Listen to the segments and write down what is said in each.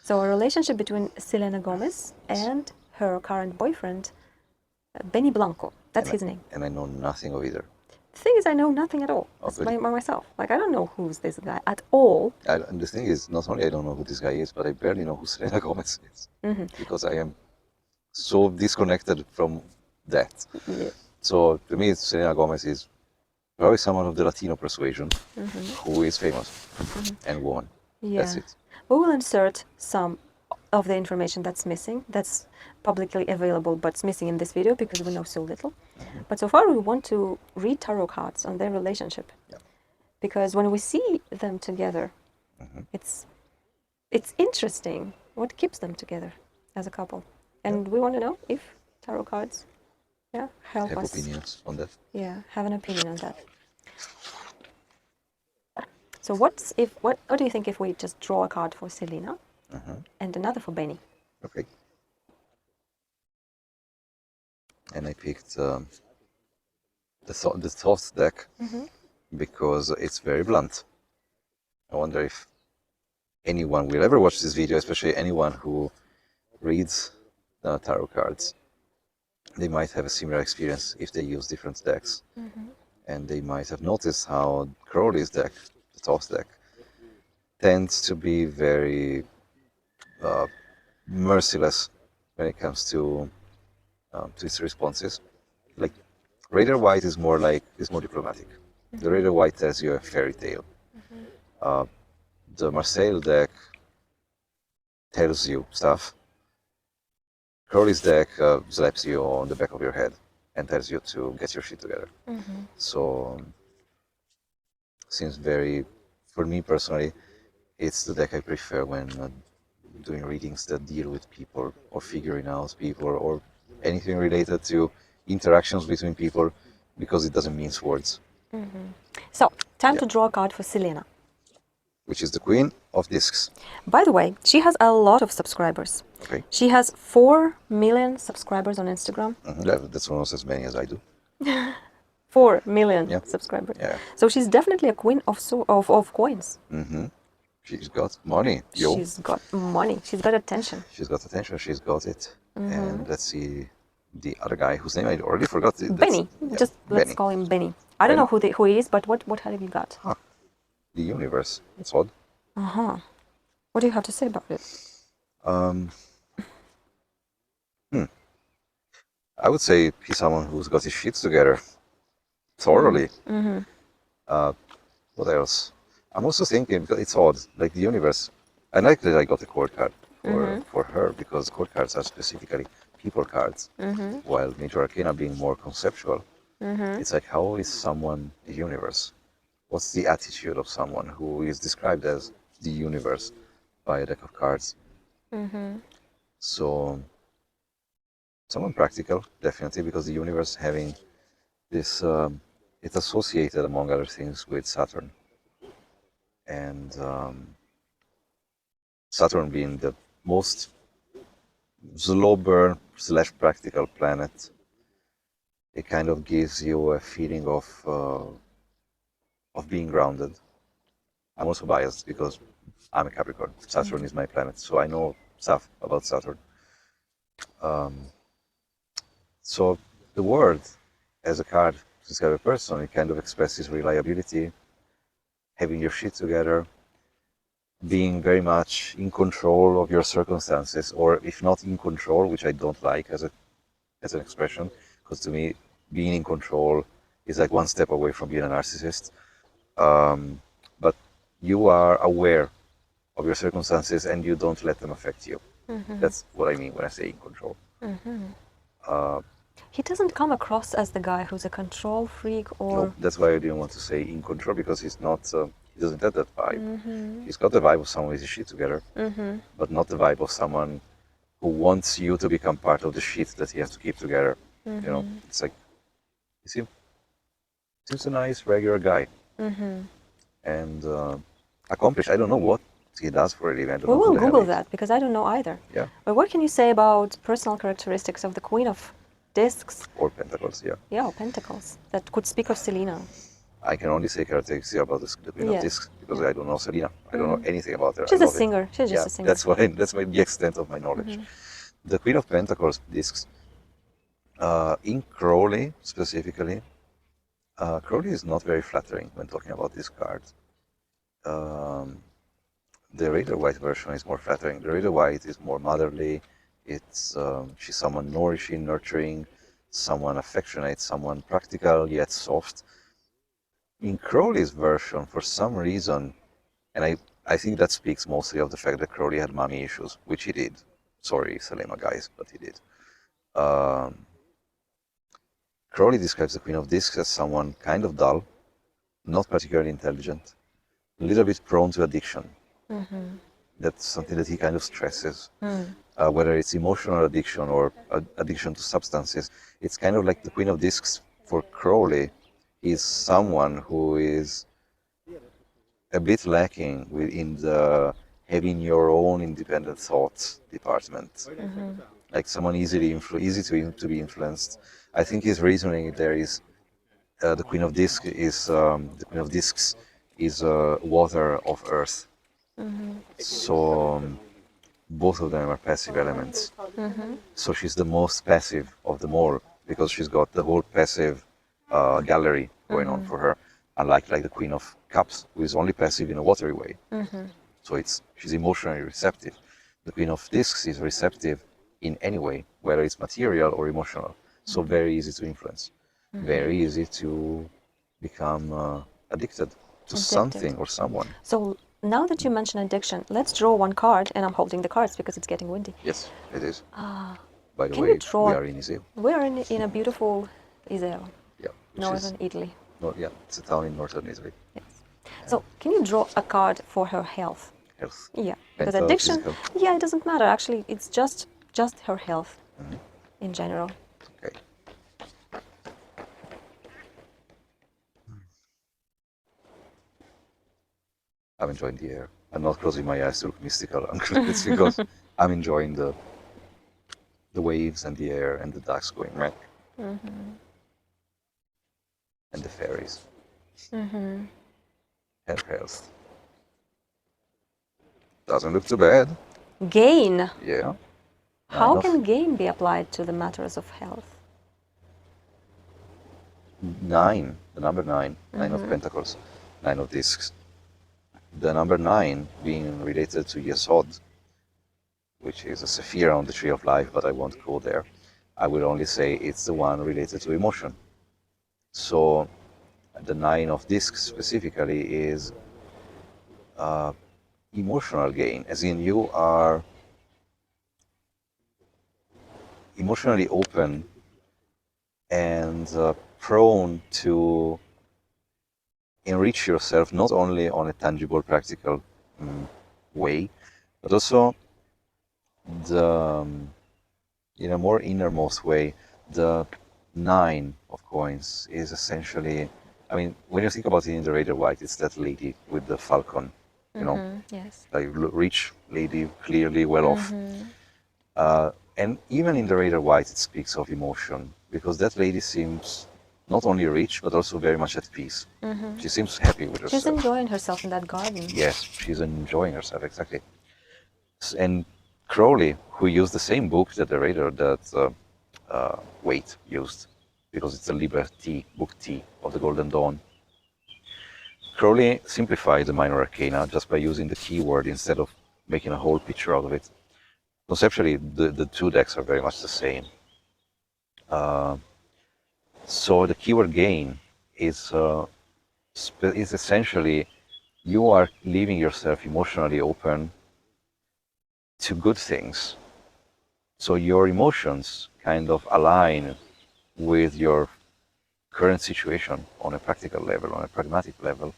So a relationship between Selena Gomez and her current boyfriend, Benny Blanco. That's his name. And I know nothing of either. The thing is, I know nothing at all. By myself. Like, I don't know who's this guy at all. And the thing is, not only I don't know who this guy is, but I barely know who Selena Gomez is. Because I am so disconnected from that. Yeah. So to me, Selena Gomez is probably someone of the Latino persuasion who is famous and won. Yeah. That's it. We will insert some of the information that's missing, that's publicly available, but it's missing in this video because we know so little. But so far we want to read tarot cards on their relationship. Yeah. Because when we see them together, it's interesting what keeps them together as a couple. And we want to know if tarot cards help Have us. opinions on that? Yeah, have an opinion on that. So what do you think if we just draw a card for Selena and another for Benny? Okay. And I picked the Thoth deck because it's very blunt. I wonder if anyone will ever watch this video, especially anyone who reads tarot cards. They might have a similar experience if they use different decks. And they might have noticed how Crowley's deck, the Thoth deck, tends to be very merciless when it comes to its responses. Like Raider White is more diplomatic. The Raider White tells you a fairy tale. The Marseille deck tells you stuff. Crowley's deck slaps you on the back of your head and tells you to get your shit together. So seems very, for me personally, it's the deck I prefer when doing readings that deal with people or figuring out people or anything related to interactions between people, because it doesn't mince words. So, time to draw a card for Selena. Which is the Queen of Discs. By the way, she has a lot of subscribers. Okay. She has 4 million subscribers on Instagram. That's almost as many as I do. 4 million subscribers. Yeah. So she's definitely a queen of coins. She's got money. Yo. She's got money. She's got attention. She's got attention. She's got it. And let's see the other guy whose name I already forgot. Benny. Just let's call him Benny. I don't know who he is, but what have you got? The universe. It's odd. What do you have to say about it? I would say he's someone who's got his shit together. Thoroughly. What else? I'm also thinking, because it's odd, like the universe. I like that I got a court card for her, because court cards are specifically people cards, while Major Arcana being more conceptual. It's like, how is someone the universe? What's the attitude of someone who is described as the universe by a deck of cards? So, someone practical, definitely, because the universe having this, it's associated, among other things, with Saturn. And Saturn being the most slow burn / practical planet, it kind of gives you a feeling of being grounded. I'm also biased because I'm a Capricorn. Saturn is my planet, so I know stuff about Saturn. So the word, as a card to describe a person, it kind of expresses reliability, having your shit together, being very much in control of your circumstances, or if not in control, which I don't like as an expression, because to me, being in control is like one step away from being a narcissist. But you are aware of your circumstances and you don't let them affect you. That's what I mean when I say in control. He doesn't come across as the guy who's a control freak or... No, that's why I didn't want to say in control, because he's not, he doesn't have that vibe. He's got the vibe of someone with his shit together, but not the vibe of someone who wants you to become part of the shit that he has to keep together. You know, it's like, he seems a nice, regular guy. And accomplished. I don't know what he does for a living. We will Google that, because I don't know either. Yeah. But what can you say about personal characteristics of the Queen of Discs? Or Pentacles, yeah. Yeah, or Pentacles. That could speak of Selena. I can only say characteristic about the Queen of Yes. Discs because Yeah. I don't know Selena. I don't know anything about her. She's I a love it. singer. She's just Yeah, a singer. that's why. That's the extent of my knowledge. The Queen of Pentacles discs, in Crowley specifically, Crowley is not very flattering when talking about this card. The Raider White version is more flattering. The Raider White is more motherly. It's she's someone nourishing, nurturing, someone affectionate, someone practical yet soft. In Crowley's version, for some reason, and I think that speaks mostly of the fact that Crowley had mommy issues, which he did. Sorry, Selena guys, but he did. Crowley describes the Queen of Discs as someone kind of dull, not particularly intelligent, a little bit prone to addiction. That's something that he kind of stresses. Whether it's emotional addiction or addiction to substances, it's kind of like the Queen of Discs for Crowley is someone who is a bit lacking in the having your own independent thoughts department. Like someone easy to be influenced. I think his reasoning there is the Queen of Discs is water of Earth. So both of them are passive elements. So she's the most passive of them all because she's got the whole passive gallery going on for her, unlike like the Queen of Cups, who is only passive in a watery way. So she's emotionally receptive. The Queen of Discs is receptive in any way, whether it's material or emotional. So very easy to influence, very easy to become addicted to something or someone. So now that you mention addiction, let's draw one card, and I'm holding the cards because it's getting windy. Yes, it is. By the Can way, you draw? we are in Iseo. We're in a beautiful Iseo, Yeah, northern Italy. Yeah, it's a town in northern Italy. Yes. So can you draw a card for her health? Health. Yeah, because Mental, addiction. physical. Yeah, it doesn't matter. Actually, it's just her health in general. Okay. I'm enjoying the air. I'm not closing my eyes to look mystical. It's because I'm enjoying the waves and the air and the ducks going back. And the fairies. Her health. Doesn't look too bad. Gain. Yeah. How can gain be applied to the matters of health? 9, the number 9, 9 of Pentacles, 9 of Discs. The number 9 being related to Yesod, which is a Sephira on the Tree of Life, but I won't go there. I will only say it's the one related to emotion. So the 9 of Discs specifically is emotional gain, as in you are emotionally open and prone to enrich yourself not only on a tangible, practical way, but also in a more innermost way. The 9 of coins is essentially, I mean, when you think about it in the Raider White, it's that lady with the falcon, you know, Yes. like rich lady, clearly well off. And even in the Raider White, it speaks of emotion because that lady seems not only rich, but also very much at peace. She seems happy with herself. She's enjoying herself in that garden. Yes, she's enjoying herself, exactly. And Crowley, who used the same book that the Raider, that Waite used, because it's a Liber T, book T of the Golden Dawn. Crowley simplified the minor arcana just by using the keyword instead of making a whole picture out of it. Conceptually, the two decks are very much the same. So the keyword gain is essentially you are leaving yourself emotionally open to good things. So your emotions kind of align with your current situation on a practical level, on a pragmatic level,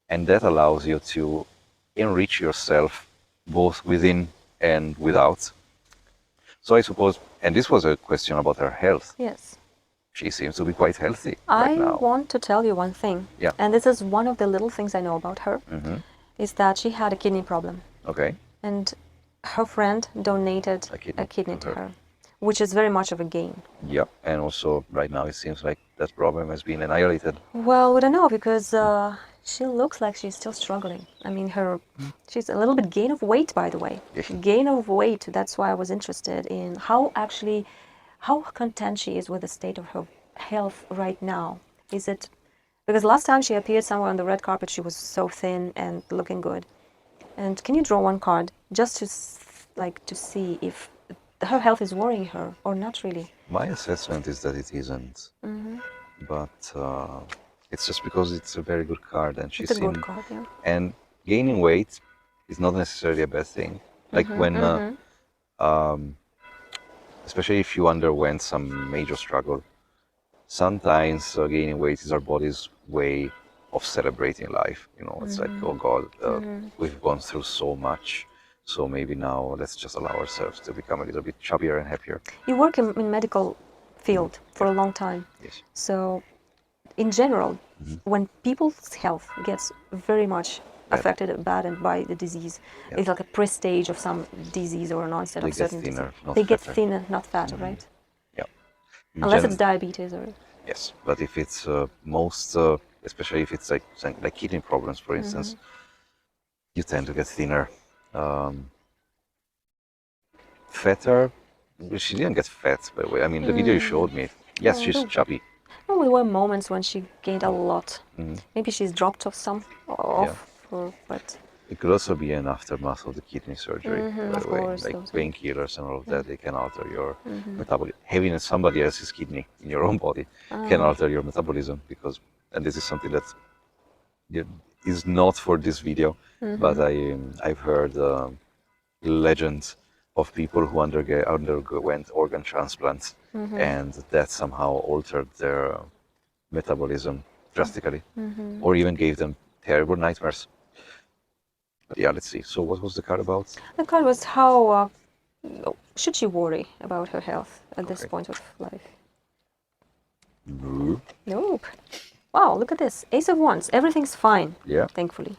and that allows you to enrich yourself both within and without. So I suppose, and this was a question about her health. Yes. She seems to be quite healthy right now. I want to tell you one thing. Yeah. And this is one of the little things I know about her, is that she had a kidney problem. Okay. And her friend donated a kidney to her, which is very much of a gain. Yeah, and also right now it seems like that problem has been annihilated? Well, we don't know because she looks like she's still struggling. I mean, she's a little bit gain of weight, by the way. Gain of weight. That's why I was interested in how content she is with the state of her health right now. Is it because last time she appeared somewhere on the red carpet, she was so thin and looking good. And can you draw one card just to see if her health is worrying her or not really? My assessment is that it isn't, but it's just because it's a very good card, and she's It's a good seen. card, yeah. And gaining weight is not necessarily a bad thing. Like when, especially if you underwent some major struggle, sometimes gaining weight is our body's way of celebrating life. You know, it's like, oh God, we've gone through so much, so maybe now let's just allow ourselves to become a little bit chubbier and happier. You work in medical field for a long time. Yes. So, in general, when people's health gets very much affected by the disease, it's like a pre-stage of some disease or an onset They of get certain thinner, disease. not They get fatter. thinner, not fatter, right? Yeah. Unless it's diabetes or. Yes, but if it's especially if it's like kidney problems, for instance, you tend to get thinner. Fatter, she didn't get fat, by the way. I mean, the video you showed me, yes, she's chubby. Oh, there were moments when she gained a lot. Maybe she's dropped off but It could also be an aftermath of the kidney surgery, by the way. course, Like those painkillers and all of that, they can alter your metabolism. Having somebody else's kidney in your own body can alter your metabolism because, and this is something that is not for this video, but I've heard legends of people who underwent organ transplants and that somehow altered their metabolism drastically or even gave them terrible nightmares. But yeah, let's see. So what was the card about? the card was how should she worry about her health at this point of life? Nope. Nope. Wow, look at this. Ace of Wands. Everything's fine. Yeah. Thankfully.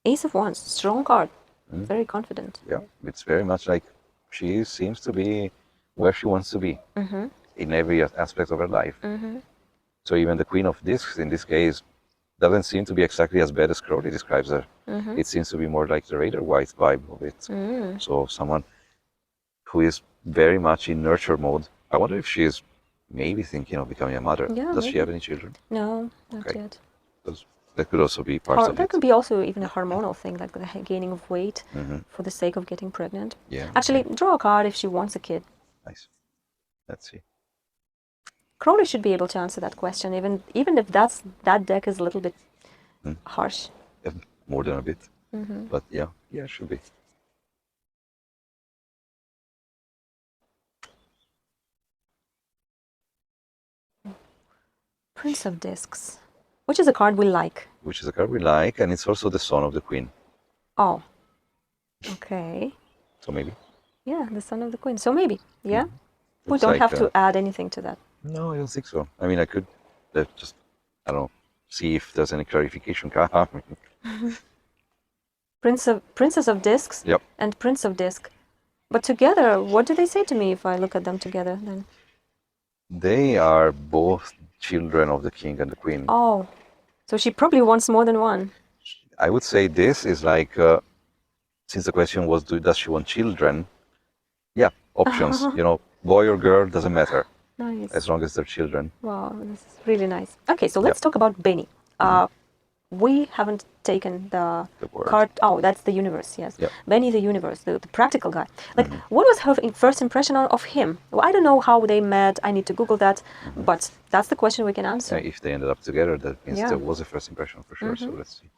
Ace of Wands. Strong card. Very confident. Yeah, it's very much like she seems to be where she wants to be in every aspect of her life. So even the Queen of Discs in this case doesn't seem to be exactly as bad as Crowley describes her. It seems to be more like the Raider White vibe of it. So someone who is very much in nurture mode. I wonder if she is maybe thinking of becoming a mother. Yeah, Does maybe. she have any children? No, not Okay. yet. Because that could also be part of That it. could be also even a hormonal thing, like the gaining of weight for the sake of getting pregnant. Yeah. Actually, draw a card if she wants a kid. Nice. Let's see. Crowley should be able to answer that question, even if that deck is a little bit harsh. Yeah, more than a bit. But yeah, it should be. Prince of Discs, which is a card we like. Which is a card we like, and it's also the son of the Queen. Oh, okay. So maybe. Yeah, the son of the Queen. So maybe, yeah. We Looks don't like, have to add anything to that. No, I don't think so. I mean, I could just, I don't know, see if there's any clarification card. Princess of Discs Yep. and Prince of Disc. But together, what do they say to me if I look at them together then? They are both children of the king and the queen. Oh, so she probably wants more than one. I would say this is like, since the question was, does she want children? Yeah, options. You know, boy or girl, doesn't matter. Nice. As long as they're children. Wow, this is really nice. Okay, so let's talk about Benny. We haven't taken the word. card. Oh, that's the universe, yes. Yep. Benny the universe, the practical guy. Like, what was her first impression of him? Well, I don't know how they met. I need to Google that. But that's the question we can answer. If they ended up together, that means Yeah. there was a first impression for sure. So let's see.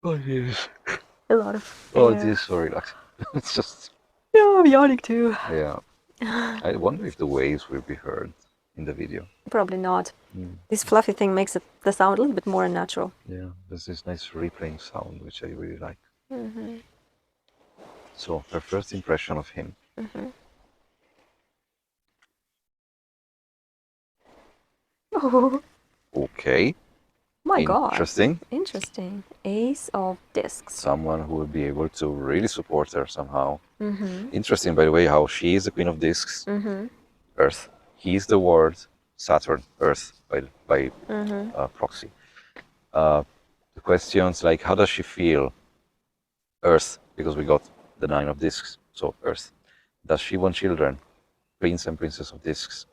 Oh, yes. A lot of Oh, air. it is so relaxing. It's just, Yeah, I'm yawning too. yeah. I wonder if the waves will be heard in the video. Probably not. This fluffy thing makes the sound a little bit more unnatural. Yeah, there's this nice replaying sound, which I really like. So, her first impression of him. Oh, Okay. My God. Interesting. Interesting. Ace of discs. Someone who will be able to really support her somehow. Interesting, by the way, how she is the queen of discs, Earth. He's the word, Saturn, Earth, by proxy. The questions like, how does she feel? Earth, because we got the 9 of discs, so Earth. Does she want children? Prince and Princess of discs.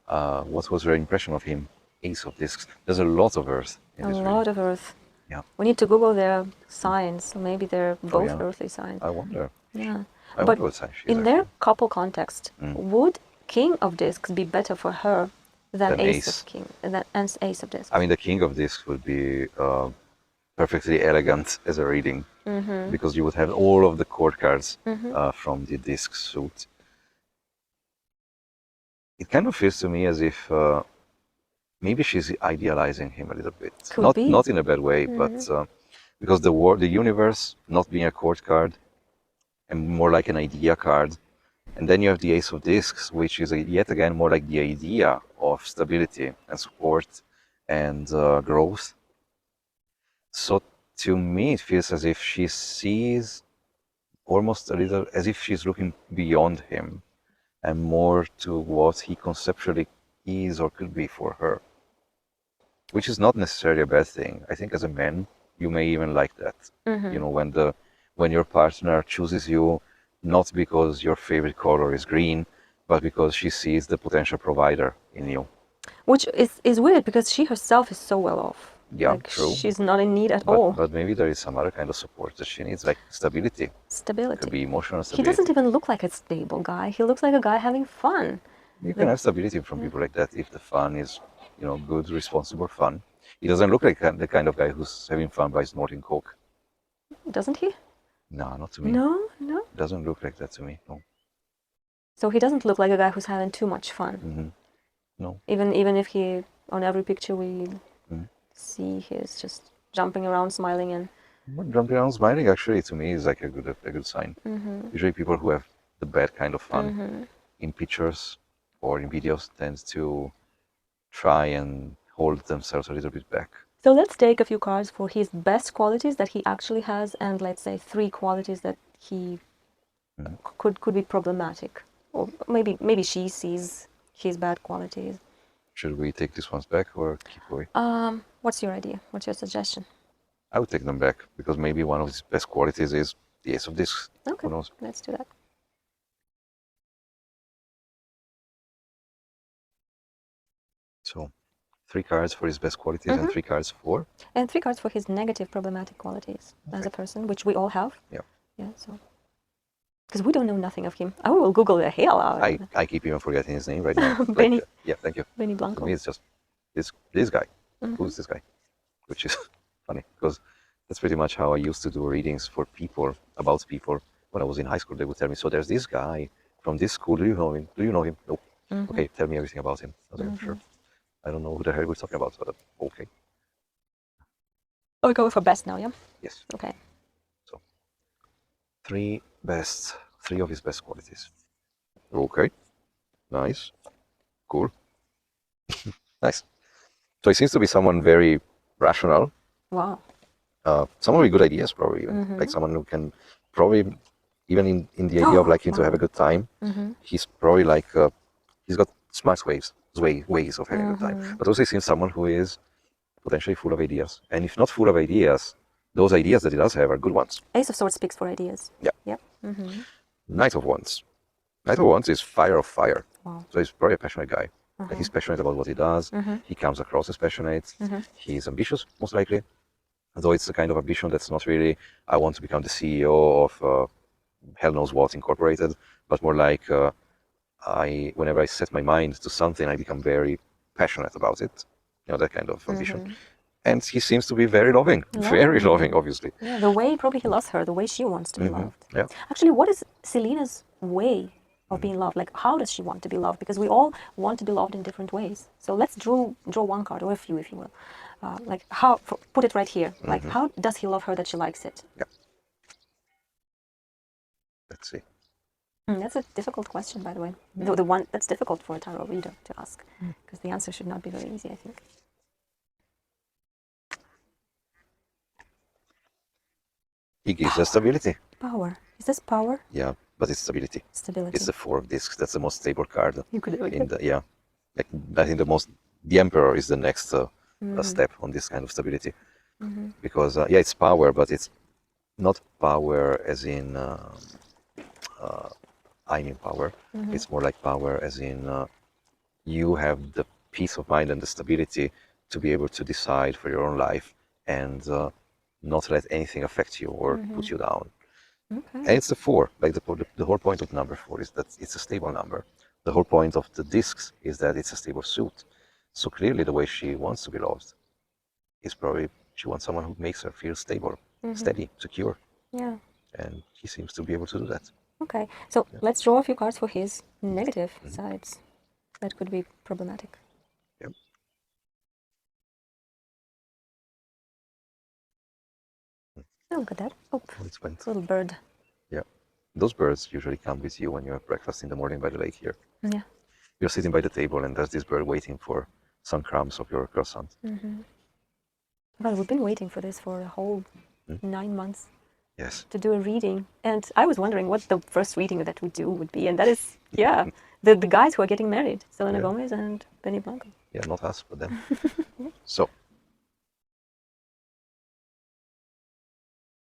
What was her impression of him? Ace of discs. There's a lot of Earth in this A reading. lot of Earth. Yeah. We need to Google their signs. So maybe they're both yeah. earthly signs. I wonder. Yeah. I But wonder what sign she is in their actually. couple context, would King of Discs be better for her than Than Ace Ace. of King and Ace of Discs? I mean, the King of Discs would be perfectly elegant as a reading, because you would have all of the court cards from the disc suit. It kind of feels to me as if maybe she's idealizing him a little bit. Could be. Not in a bad way, but because the universe not being a court card and more like an idea card. And then you have the Ace of Discs, which is yet again more like the idea of stability and support and growth. So to me, it feels as if she sees almost a little as if she's looking beyond him and more to what he conceptually is or could be for her, which is not necessarily a bad thing. I think as a man, you may even like that. You know, when your partner chooses you not because your favorite color is green, but because she sees the potential provider in you. Which is weird because she herself is so well off. Yeah, like true. She's not in need at all. But maybe there is some other kind of support that she needs, like stability. Stability. Could be emotional He stability. doesn't even look like a stable guy. He looks like a guy having fun. You can have stability from people like that if the fun is, you know, good, responsible fun. He doesn't look like the kind of guy who's having fun by snorting coke. Doesn't he? No, not to me. No, no. Doesn't look like that to me. No. So he doesn't look like a guy who's having too much fun. No. Even if he, on every picture we see, he's just jumping around, smiling, and Jumping around smiling actually to me is like a good sign. Usually people who have the bad kind of fun in pictures or in videos tend to try and hold themselves a little bit back. So let's take a few cards for his best qualities that he actually has, and let's say 3 qualities that he could be problematic, or maybe she sees his bad qualities. Should we take these ones back or keep going? What's your idea? What's your suggestion? I would take them back because maybe one of his best qualities is the Ace of Discs. Okay, Who knows? let's do that. So 3 cards for his best qualities and 3 cards for? And 3 cards for his negative problematic qualities as a person, which we all have. Yeah. Yeah, so. Because we don't know nothing of him. I will Google the hell out of it. I keep even forgetting his name right now. Benny. Yeah, thank you. Benny To Blanco. me, it's just this guy. Who's this guy? Which is funny because that's pretty much how I used to do readings for people, about people. When I was in high school, they would tell me, so there's this guy from this school. Do you know him? Do you know him? Nope. Okay, tell me everything about him. I was like, sure. I don't know who the hell we're talking about, but okay. Oh, we're going for best now, yeah? Yes. Okay. So 3 of his best qualities. Okay. Nice. Cool. Nice. So he seems to be someone very rational. Wow. Someone with good ideas, probably even. Like someone who can probably, even in the idea of liking to have a good time, he's probably like, he's got smart ways of having a good time. But also he seems someone who is potentially full of ideas. And if not full of ideas, those ideas that he does have are good ones. Ace of Swords speaks for ideas. Yeah. Yep. Knight of Wands. Knight of Wands is fire of fire. Wow. So he's probably a passionate guy. Like he's passionate about what he does. He comes across as passionate. He's ambitious, most likely. Though it's the kind of ambition that's not really, I want to become the CEO of hell knows what incorporated, but more like whenever I set my mind to something, I become very passionate about it. You know, that kind of ambition. And he seems to be very loving, very loving, obviously. Yeah, the way probably he loves her, the way she wants to be loved. Yeah. Actually, what is Selena's way of being loved? Like, how does she want to be loved? Because we all want to be loved in different ways. So let's draw one card, or a few, if you will. Like, how? Put it right here. Like, how does he love her that she likes it? Yeah. Let's see. That's a difficult question, by the way. The one that's difficult for a tarot reader to ask, because the answer should not be very easy, I think. He gives us stability. Power. Is this power? Yeah, but it's stability. Stability. It's the 4 of discs. That's the most stable card. You could In the, yeah, like I think the Emperor is the next step on this kind of stability, because yeah, it's power, but it's not power as in I mean power. It's more like power as in you have the peace of mind and the stability to be able to decide for your own life and not let anything affect you or put you down. Okay. And it's the 4. Like the whole point of number 4 is that it's a stable number. The whole point of the discs is that it's a stable suit. So clearly, the way she wants to be loved is probably she wants someone who makes her feel stable, steady, secure. Yeah. And he seems to be able to do that. Okay. So let's draw a few cards for his negative sides. That could be problematic. Yep. Oh, look at that. Oh, It went. little bird. Yeah. Those birds usually come with you when you have breakfast in the morning by the lake here. Yeah. You're sitting by the table and there's this bird waiting for some crumbs of your croissant. Well, we've been waiting for this for a whole 9 months. Yes. To do a reading. And I was wondering what the first reading that we do would be. And that is, yeah, the guys who are getting married, Selena Gomez and Benny Blanco. Yeah, not us, but them. So